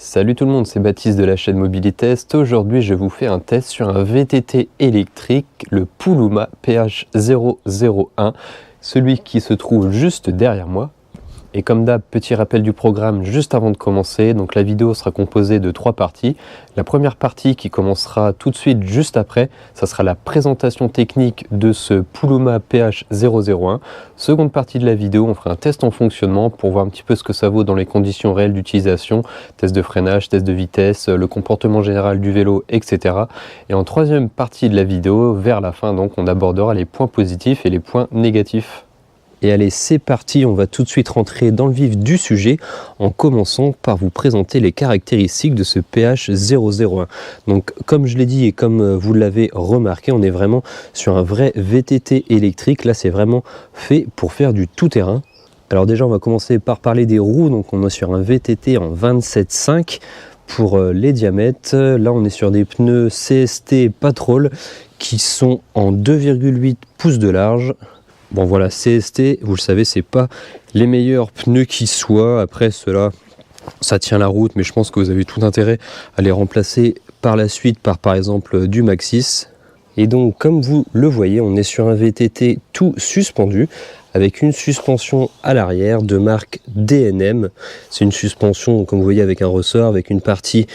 Salut tout le monde, c'est Baptiste de la chaîne Mobilitest. Aujourd'hui, je vous fais un test sur un VTT électrique, le Puluma PH001, celui qui se trouve juste derrière moi. Et comme d'hab, petit rappel du programme juste avant de commencer. Donc la vidéo sera composée de 3 parties. La première partie qui commencera tout de suite juste après, ça sera la présentation technique de ce Puluma PH001. Seconde partie de la vidéo, on fera un test en fonctionnement pour voir un petit peu ce que ça vaut dans les conditions réelles d'utilisation. Test de freinage, test de vitesse, le comportement général du vélo, etc. Et en troisième partie de la vidéo, vers la fin, donc, on abordera les points positifs et les points négatifs. Et allez, c'est parti, on va tout de suite rentrer dans le vif du sujet en commençant par vous présenter les caractéristiques de ce PH001. Donc comme je l'ai dit et comme vous l'avez remarqué, on est vraiment sur un vrai VTT électrique. Là, c'est vraiment fait pour faire du tout-terrain. Alors déjà, on va commencer par parler des roues. Donc on est sur un VTT en 27,5 pour les diamètres. Là, on est sur des pneus CST Patrol qui sont en 2,8 pouces de large. Bon voilà, CST, vous le savez, c'est pas les meilleurs pneus qui soient. Après cela, ça tient la route, mais je pense que vous avez tout intérêt à les remplacer par la suite par exemple du Maxxis. Et donc comme vous le voyez, on est sur un VTT tout suspendu avec une suspension à l'arrière de marque DNM. C'est une suspension, comme vous voyez, avec un ressort, avec une partie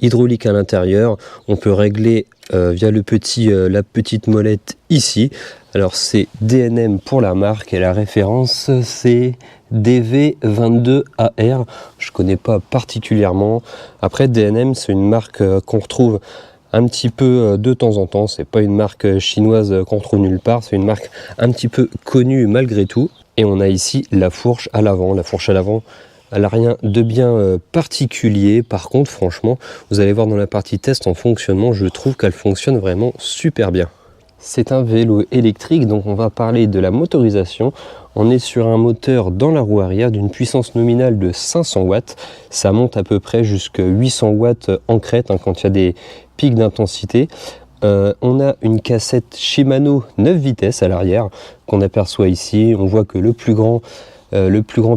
hydraulique à l'intérieur. On peut régler via la petite molette ici. Alors c'est DNM pour la marque et la référence c'est DV22AR. Je connais pas particulièrement. Après DNM, c'est une marque qu'on retrouve un petit peu de temps en temps. C'est pas une marque chinoise qu'on trouve nulle part. C'est une marque un petit peu connue malgré tout. Et on a ici la fourche à l'avant. La fourche à l'avant, elle n'a rien de bien particulier. Par contre, franchement, vous allez voir dans la partie test en fonctionnement, je trouve qu'elle fonctionne vraiment super bien. C'est un vélo électrique, donc on va parler de la motorisation. On est sur un moteur dans la roue arrière d'une puissance nominale de 500 watts. Ça monte à peu près jusqu'à 800 watts en crête quand il y a des pics d'intensité. On a une cassette Shimano 9 vitesses à l'arrière qu'on aperçoit ici. On voit que le plus grand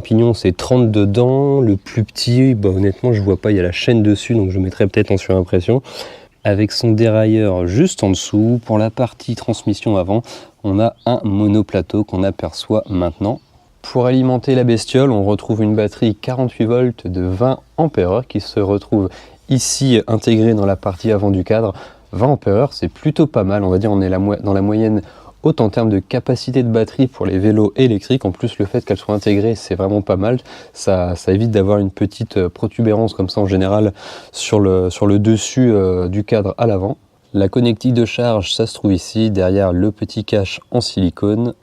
pignon c'est 32 dents. Le plus petit, honnêtement je vois pas, il y a la chaîne dessus, donc je mettrai peut-être en surimpression. Avec son dérailleur juste en dessous. Pour la partie transmission avant, on a un monoplateau qu'on aperçoit maintenant. Pour alimenter la bestiole, on retrouve une batterie 48 volts de 20 ampères qui se retrouve ici intégrée dans la partie avant du cadre. 20 ampères, c'est plutôt pas mal, on va dire on est dans la moyenne haute en termes de capacité de batterie pour les vélos électriques. En plus, le fait qu'elle soit intégrée, c'est vraiment pas mal. Ça évite d'avoir une petite protubérance comme ça en général sur le dessus du cadre à l'avant. La connectique de charge, ça se trouve ici, derrière le petit cache en silicone.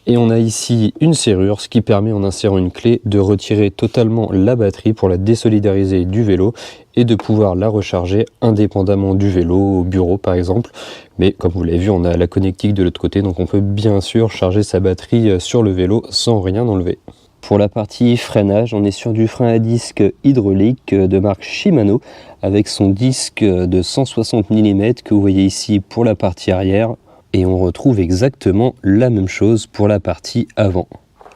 Et on a ici une serrure, ce qui permet en insérant une clé de retirer totalement la batterie pour la désolidariser du vélo et de pouvoir la recharger indépendamment du vélo, au bureau par exemple. Mais comme vous l'avez vu, on a la connectique de l'autre côté, donc on peut bien sûr charger sa batterie sur le vélo sans rien enlever. Pour la partie freinage, on est sur du frein à disque hydraulique de marque Shimano avec son disque de 160 mm que vous voyez ici pour la partie arrière. Et on retrouve exactement la même chose pour la partie avant.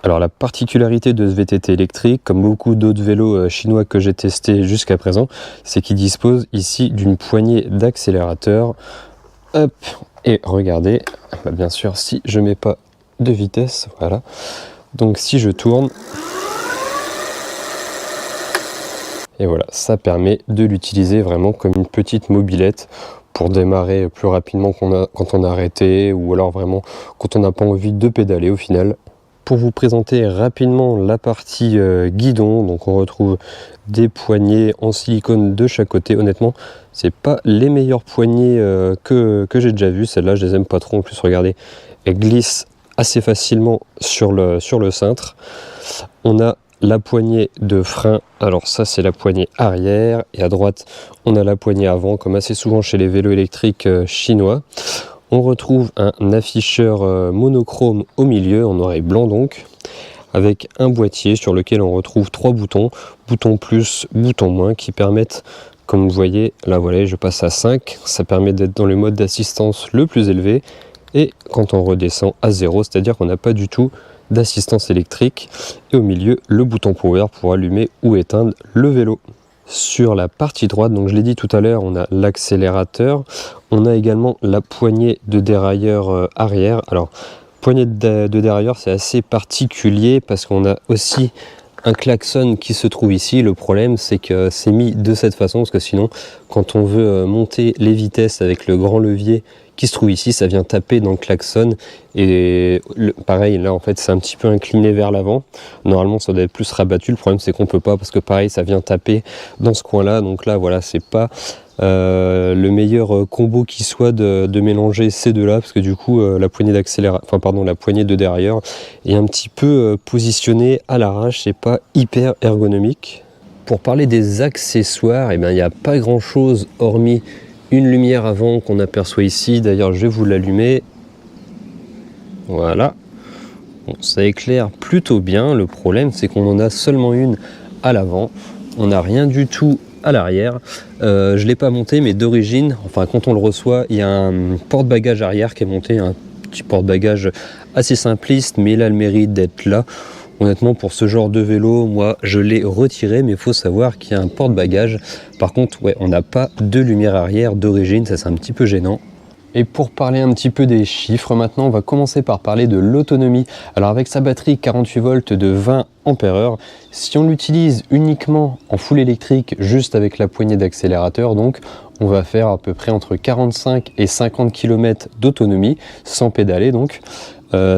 Alors la particularité de ce VTT électrique, comme beaucoup d'autres vélos chinois que j'ai testés jusqu'à présent, c'est qu'il dispose ici d'une poignée d'accélérateur. Hop, et regardez, bien sûr si je mets pas de vitesse, voilà. Donc si je tourne, et voilà, ça permet de l'utiliser vraiment comme une petite mobilette pour démarrer plus rapidement quand on a arrêté, ou alors vraiment quand on n'a pas envie de pédaler au final. Pour vous présenter rapidement la partie guidon, donc on retrouve des poignées en silicone de chaque côté. Honnêtement, c'est pas les meilleures poignées que j'ai déjà vues. Celles-là, je les aime pas trop. En plus, regardez, elles glissent assez facilement sur le cintre. On a la poignée de frein, alors ça c'est la poignée arrière, et à droite on a la poignée avant, comme assez souvent chez les vélos électriques chinois. On retrouve un afficheur monochrome au milieu, en noir et blanc donc, avec un boîtier sur lequel on retrouve 3 boutons, bouton plus, bouton moins, qui permettent, comme vous voyez, là voilà, je passe à 5, ça permet d'être dans le mode d'assistance le plus élevé, et quand on redescend à 0, c'est-à-dire qu'on n'a pas du tout d'assistance électrique, et au milieu le bouton power pour allumer ou éteindre le vélo. Sur la partie droite, donc je l'ai dit tout à l'heure, on a l'accélérateur, on a également la poignée de dérailleur arrière. Alors, poignée de dérailleur, c'est assez particulier parce qu'on a aussi un klaxon qui se trouve ici. Le problème, c'est que c'est mis de cette façon parce que sinon, quand on veut monter les vitesses avec le grand levier qui se trouve ici, ça vient taper dans le klaxon et pareil là en fait c'est un petit peu incliné vers l'avant. Normalement ça doit être plus rabattu, le problème c'est qu'on peut pas parce que pareil ça vient taper dans ce coin là, donc là voilà c'est pas le meilleur combo qui soit de mélanger ces deux là parce que du coup la poignée la poignée de derrière est un petit peu positionnée à l'arrache, c'est pas hyper ergonomique. Pour parler des accessoires, eh bien, il n'y a pas grand chose hormis une lumière avant qu'on aperçoit ici. D'ailleurs je vais vous l'allumer, voilà, bon, ça éclaire plutôt bien. Le problème c'est qu'on en a seulement une à l'avant, on n'a rien du tout à l'arrière. Je ne l'ai pas monté mais d'origine, enfin quand on le reçoit, il y a un porte-bagages arrière qui est monté, un petit porte-bagages assez simpliste mais il a le mérite d'être là. Honnêtement pour ce genre de vélo, moi je l'ai retiré, mais il faut savoir qu'il y a un porte-bagages. Par contre ouais, on n'a pas de lumière arrière d'origine, ça c'est un petit peu gênant. Et pour parler un petit peu des chiffres maintenant, on va commencer par parler de l'autonomie. Alors avec sa batterie 48 volts de 20 ampères-heure, si on l'utilise uniquement en full électrique, juste avec la poignée d'accélérateur, donc on va faire à peu près entre 45 et 50 km d'autonomie, sans pédaler donc.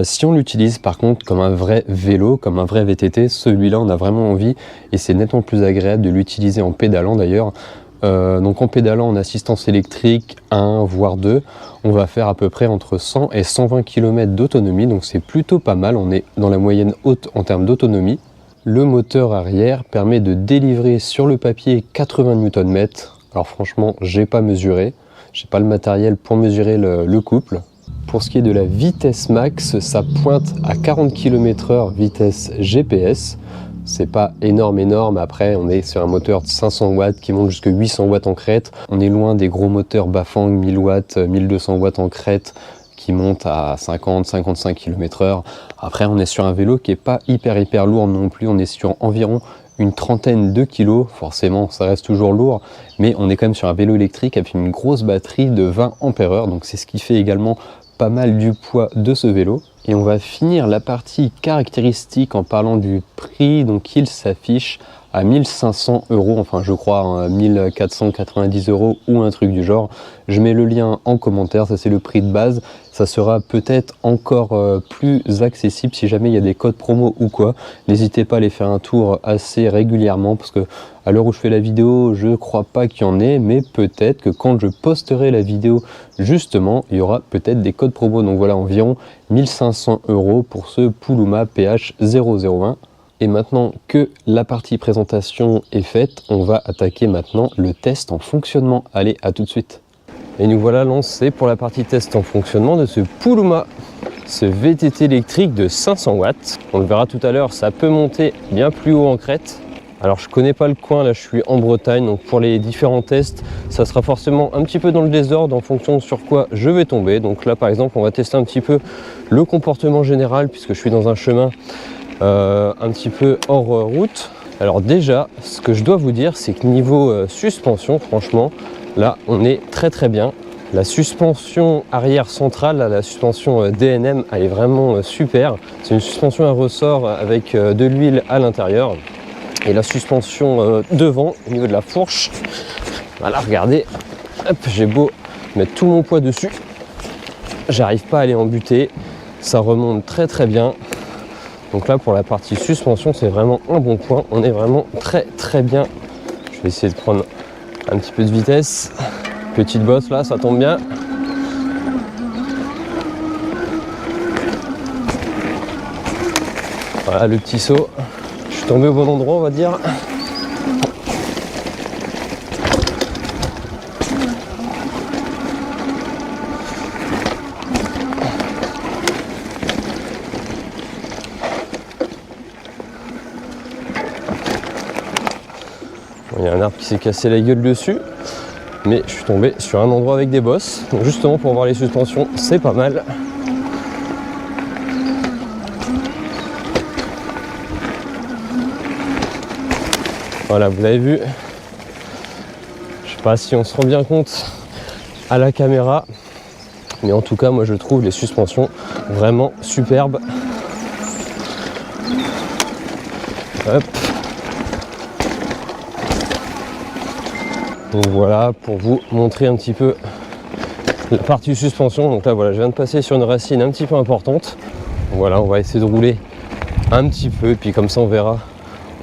Si on l'utilise par contre comme un vrai vélo, comme un vrai VTT, celui-là on a vraiment envie et c'est nettement plus agréable de l'utiliser en pédalant d'ailleurs. Donc en pédalant en assistance électrique 1 voire 2, on va faire à peu près entre 100 et 120 km d'autonomie, donc c'est plutôt pas mal, on est dans la moyenne haute en termes d'autonomie. Le moteur arrière permet de délivrer sur le papier 80 Nm. Alors franchement j'ai pas mesuré, j'ai pas le matériel pour mesurer le couple. Pour ce qui est de la vitesse max, ça pointe à 40 km/h vitesse GPS. C'est pas énorme, après on est sur un moteur de 500 watts qui monte jusqu'à 800 watts en crête. On est loin des gros moteurs Bafang 1000 watts, 1200 watts en crête qui montent à 50-55 km/h. Après on est sur un vélo qui est pas hyper lourd non plus, on est sur environ une trentaine de kilos, forcément ça reste toujours lourd, mais on est quand même sur un vélo électrique avec une grosse batterie de 20 ampères-heure, donc c'est ce qui fait également pas mal du poids de ce vélo. Et on va finir la partie caractéristique en parlant du prix. Donc il s'affiche à 1500 €, enfin je crois hein, 1490 € ou un truc du genre. Je mets le lien en commentaire, ça c'est le prix de base. Ça sera peut-être encore plus accessible si jamais il y a des codes promo ou quoi. N'hésitez pas à aller faire un tour assez régulièrement parce que à l'heure où je fais la vidéo, je crois pas qu'il y en ait, mais peut-être que quand je posterai la vidéo, justement, il y aura peut-être des codes promo. Donc voilà, environ 1500 € pour ce Puluma PH001. Et maintenant que la partie présentation est faite, on va attaquer maintenant le test en fonctionnement. Allez, à tout de suite. Et nous voilà lancés pour la partie test en fonctionnement de ce Puluma, ce VTT électrique de 500 watts. On le verra tout à l'heure, ça peut monter bien plus haut en crête. Alors je connais pas le coin, là je suis en Bretagne, donc pour les différents tests, ça sera forcément un petit peu dans le désordre en fonction sur quoi je vais tomber. Donc là par exemple, on va tester un petit peu le comportement général puisque je suis dans un chemin un petit peu hors route. Alors déjà, ce que je dois vous dire, c'est que niveau suspension, franchement, là on est très bien. La suspension arrière centrale, la suspension DNM, elle est vraiment super. C'est une suspension à ressort avec de l'huile à l'intérieur. Et la suspension devant, au niveau de la fourche, voilà, regardez, hop, j'ai beau mettre tout mon poids dessus, j'arrive pas à aller en buter, ça remonte très bien. Donc là pour la partie suspension c'est vraiment un bon point, on est vraiment très bien. Je vais essayer de prendre un petit peu de vitesse, petite bosse là, ça tombe bien. Voilà le petit saut, je suis tombé au bon endroit on va dire. Il y a un arbre qui s'est cassé la gueule dessus, mais je suis tombé sur un endroit avec des bosses. Donc justement pour voir les suspensions, c'est pas mal. Voilà, vous avez vu, pas si on se rend bien compte à la caméra, mais en tout cas moi je trouve les suspensions vraiment superbes. Hop. Donc voilà, pour vous montrer un petit peu la partie suspension. Donc là voilà, je viens de passer sur une racine un petit peu importante. Voilà, on va essayer de rouler un petit peu, puis comme ça on verra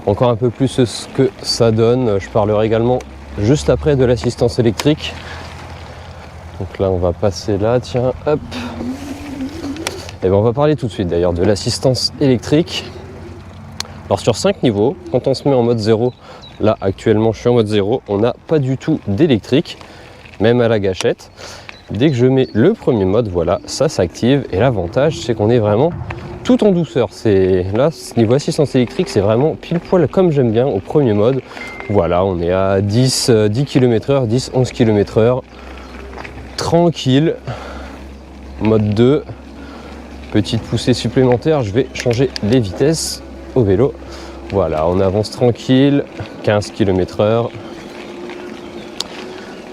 encore un peu plus ce que ça donne. Je parlerai également juste après de l'assistance électrique. Donc là on va passer là, tiens, hop. Et bien on va parler tout de suite d'ailleurs de l'assistance électrique. Alors sur 5 niveaux, quand on se met en mode 0, là actuellement je suis en mode 0, on n'a pas du tout d'électrique, même à la gâchette. Dès que je mets le premier mode, voilà, ça s'active, et l'avantage c'est qu'on est vraiment tout en douceur. Là, niveau assistance électrique, c'est vraiment pile poil comme j'aime bien au premier mode. Voilà, on est à 10 km/h, 10-11 km/h, tranquille. Mode 2, petite poussée supplémentaire, je vais changer les vitesses au vélo. Voilà, on avance tranquille, 15 km/h.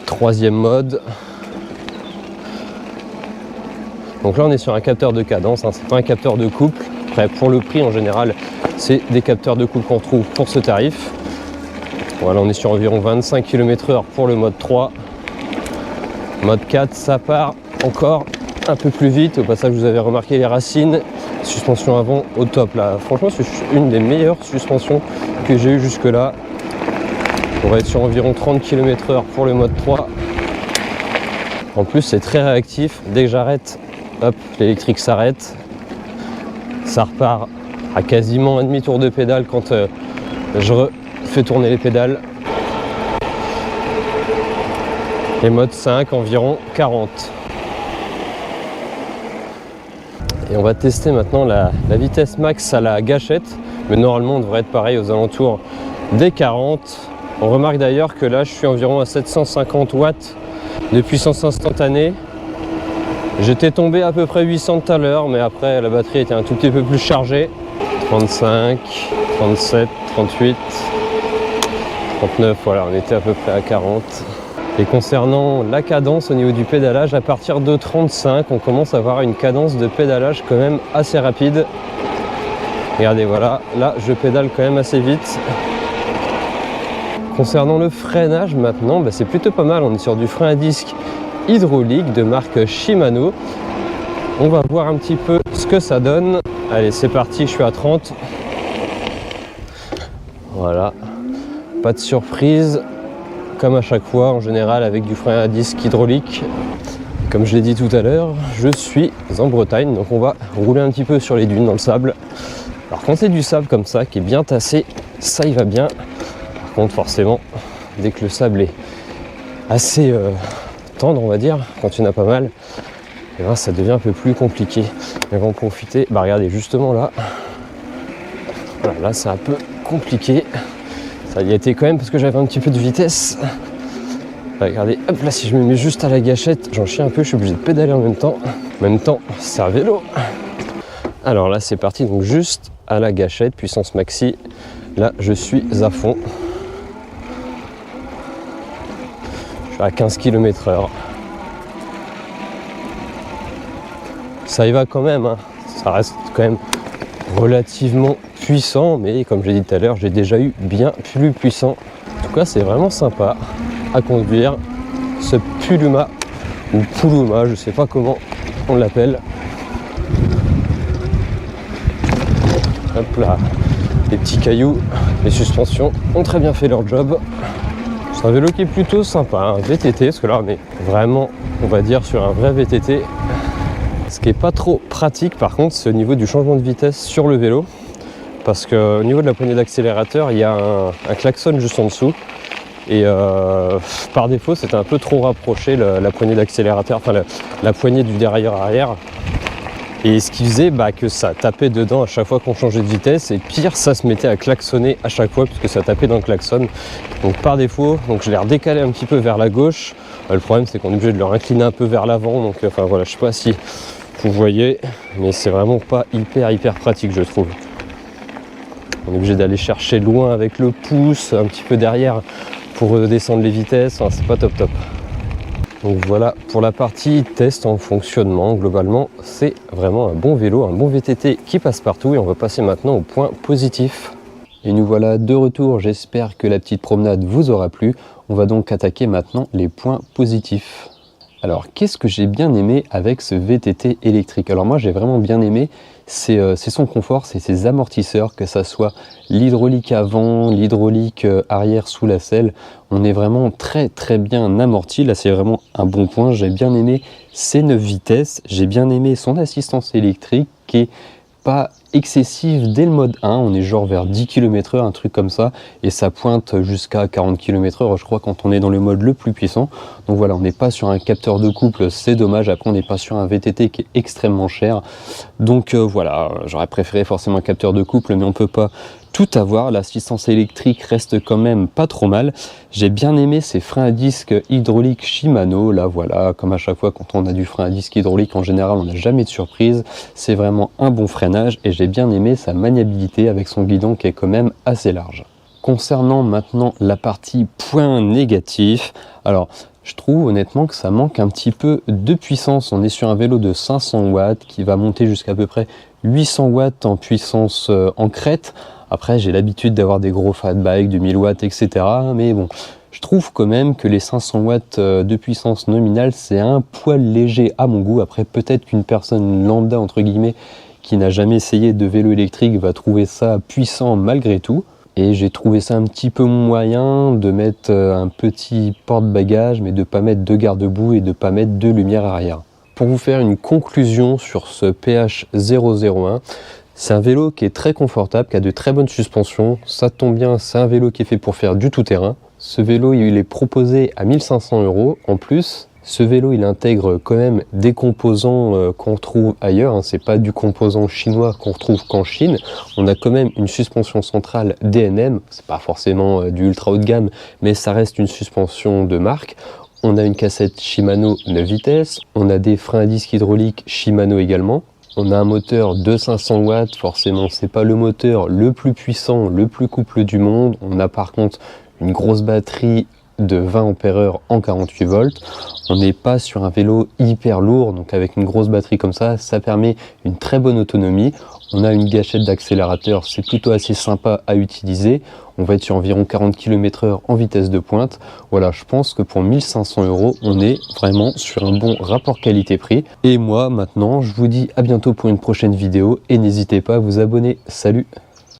Troisième mode. Donc là on est sur un capteur de cadence, hein, c'est pas un capteur de couple. Après pour le prix en général, c'est des capteurs de couple qu'on trouve pour ce tarif. Voilà, on est sur environ 25 km/h pour le mode 3. Mode 4, ça part encore un peu plus vite. Au passage, vous avez remarqué les racines, suspension avant au top là. Franchement, c'est une des meilleures suspensions que j'ai eues jusque là. On va être sur environ 30 km/h pour le mode 3. En plus, c'est très réactif. Dès que j'arrête, hop, l'électrique s'arrête. Ça repart à quasiment un demi-tour de pédale quand je fais tourner les pédales. Et mode 5, environ 40. Et on va tester maintenant la vitesse max à la gâchette. Mais normalement, on devrait être pareil aux alentours des 40. On remarque d'ailleurs que là, je suis environ à 750 watts de puissance instantanée. J'étais tombé à peu près 800 tout à l'heure, mais après la batterie était un tout petit peu plus chargée. 35, 37, 38, 39, voilà, on était à peu près à 40. Et concernant la cadence au niveau du pédalage, à partir de 35, on commence à avoir une cadence de pédalage quand même assez rapide. Regardez, voilà, là je pédale quand même assez vite. Concernant le freinage maintenant, c'est plutôt pas mal, on est sur du frein à disque hydraulique de marque Shimano. On va voir un petit peu ce que ça donne. Allez, c'est parti, je suis à 30. Voilà, pas de surprise, comme à chaque fois en général avec du frein à disque hydraulique. Comme je l'ai dit tout à l'heure, je suis en Bretagne, donc on va rouler un petit peu sur les dunes dans le sable. Alors quand c'est du sable comme ça, qui est bien tassé, ça y va bien. Par contre forcément, dès que le sable est assez tendre, on va dire, quand il y en a pas mal, et ben, ça devient un peu plus compliqué. Mais on va en profiter. Regardez, justement là, voilà, là c'est un peu compliqué. Ça y a été quand même parce que j'avais un petit peu de vitesse. Regardez, hop là, si je me mets juste à la gâchette, j'en chie un peu, je suis obligé de pédaler en même temps. En même temps, c'est un vélo. Alors là, c'est parti, donc juste à la gâchette, puissance maxi. Là, je suis à fond. Je suis à 15 km/h. Ça y va quand même, hein. Ça reste quand même relativement puissant, mais comme j'ai dit tout à l'heure, j'ai déjà eu bien plus puissant. En tout cas, c'est vraiment sympa à conduire ce Puluma ou Puluma, je sais pas comment on l'appelle. Hop là, les petits cailloux, les suspensions ont très bien fait leur job. C'est un vélo qui est plutôt sympa, un VTT, parce que là on est vraiment, on va dire, sur un vrai VTT. Ce qui est pas trop pratique par contre, c'est au niveau du changement de vitesse sur le vélo, parce qu'au niveau de la poignée d'accélérateur, il y a un klaxon juste en dessous. Et par défaut, c'était un peu trop rapproché la poignée d'accélérateur, enfin la poignée du dérailleur arrière. Et ce qui faisait que ça tapait dedans à chaque fois qu'on changeait de vitesse. Et pire, ça se mettait à klaxonner à chaque fois puisque ça tapait dans le klaxon. Donc par défaut, donc je l'ai redécalé un petit peu vers la gauche. Le problème, c'est qu'on est obligé de le incliner un peu vers l'avant. Donc enfin voilà, je sais pas si vous voyez, mais c'est vraiment pas hyper pratique, je trouve. On est obligé d'aller chercher loin avec le pouce, un petit peu derrière, pour descendre les vitesses, c'est pas top top. Donc voilà pour la partie test en fonctionnement. Globalement, c'est vraiment un bon vélo, un bon VTT qui passe partout. Et on va passer maintenant au point positif. Et nous voilà de retour. J'espère que la petite promenade vous aura plu. On va donc attaquer maintenant les points positifs. Alors, qu'est-ce que j'ai bien aimé avec ce VTT électrique? Alors moi, j'ai vraiment bien aimé, c'est son confort, c'est ses amortisseurs, que ça soit l'hydraulique avant, l'hydraulique arrière sous la selle. On est vraiment très bien amorti. Là, c'est vraiment un bon point. J'ai bien aimé ses 9 vitesses. J'ai bien aimé son assistance électrique qui est pas excessive dès le mode 1, on est genre vers 10 km/h, un truc comme ça, et ça pointe jusqu'à 40 km/h, je crois, quand on est dans le mode le plus puissant. Donc voilà, on n'est pas sur un capteur de couple, c'est dommage. Après, on n'est pas sur un VTT qui est extrêmement cher. Donc voilà, j'aurais préféré forcément un capteur de couple, mais on peut pas tout avoir. L'assistance électrique reste quand même pas trop mal. J'ai bien aimé ces freins à disque hydrauliques Shimano. Là voilà, comme à chaque fois quand on a du frein à disque hydraulique, en général on n'a jamais de surprise. C'est vraiment un bon freinage et j'ai bien aimé sa maniabilité avec son guidon qui est quand même assez large. Concernant maintenant la partie point négatif, alors je trouve honnêtement que ça manque un petit peu de puissance. On est sur un vélo de 500 watts qui va monter jusqu'à peu près 800 watts en puissance en crête. Après, j'ai l'habitude d'avoir des gros fat bikes de 1000 watts, etc. Mais bon, je trouve quand même que les 500 watts de puissance nominale, c'est un poil léger à mon goût. Après, peut-être qu'une personne lambda, entre guillemets, qui n'a jamais essayé de vélo électrique va trouver ça puissant malgré tout. Et j'ai trouvé ça un petit peu moyen de mettre un petit porte-bagages, mais de ne pas mettre de garde-boue et de ne pas mettre de lumière arrière. Pour vous faire une conclusion sur ce PH001, c'est un vélo qui est très confortable, qui a de très bonnes suspensions. Ça tombe bien, c'est un vélo qui est fait pour faire du tout-terrain. Ce vélo, il est proposé à 1500 €. En plus, ce vélo, il intègre quand même des composants qu'on trouve ailleurs. C'est pas du composant chinois qu'on retrouve qu'en Chine. On a quand même une suspension centrale DNM. C'est pas forcément du ultra haut de gamme, mais ça reste une suspension de marque. On a une cassette Shimano 9 vitesses. On a des freins à disque hydrauliques Shimano également. On a un moteur de 500 watts, forcément c'est pas le moteur le plus puissant, le plus couple du monde. On a par contre une grosse batterie de 20 ampères-heure en 48 volts. On n'est pas sur un vélo hyper lourd, donc avec une grosse batterie comme ça permet une très bonne autonomie. On a une gâchette d'accélérateur, c'est plutôt assez sympa à utiliser. On va être sur environ 40 km/h en vitesse de pointe. Voilà, je pense que pour 1500 €, on est vraiment sur un bon rapport qualité-prix. Et moi, maintenant, je vous dis à bientôt pour une prochaine vidéo et n'hésitez pas à vous abonner. Salut!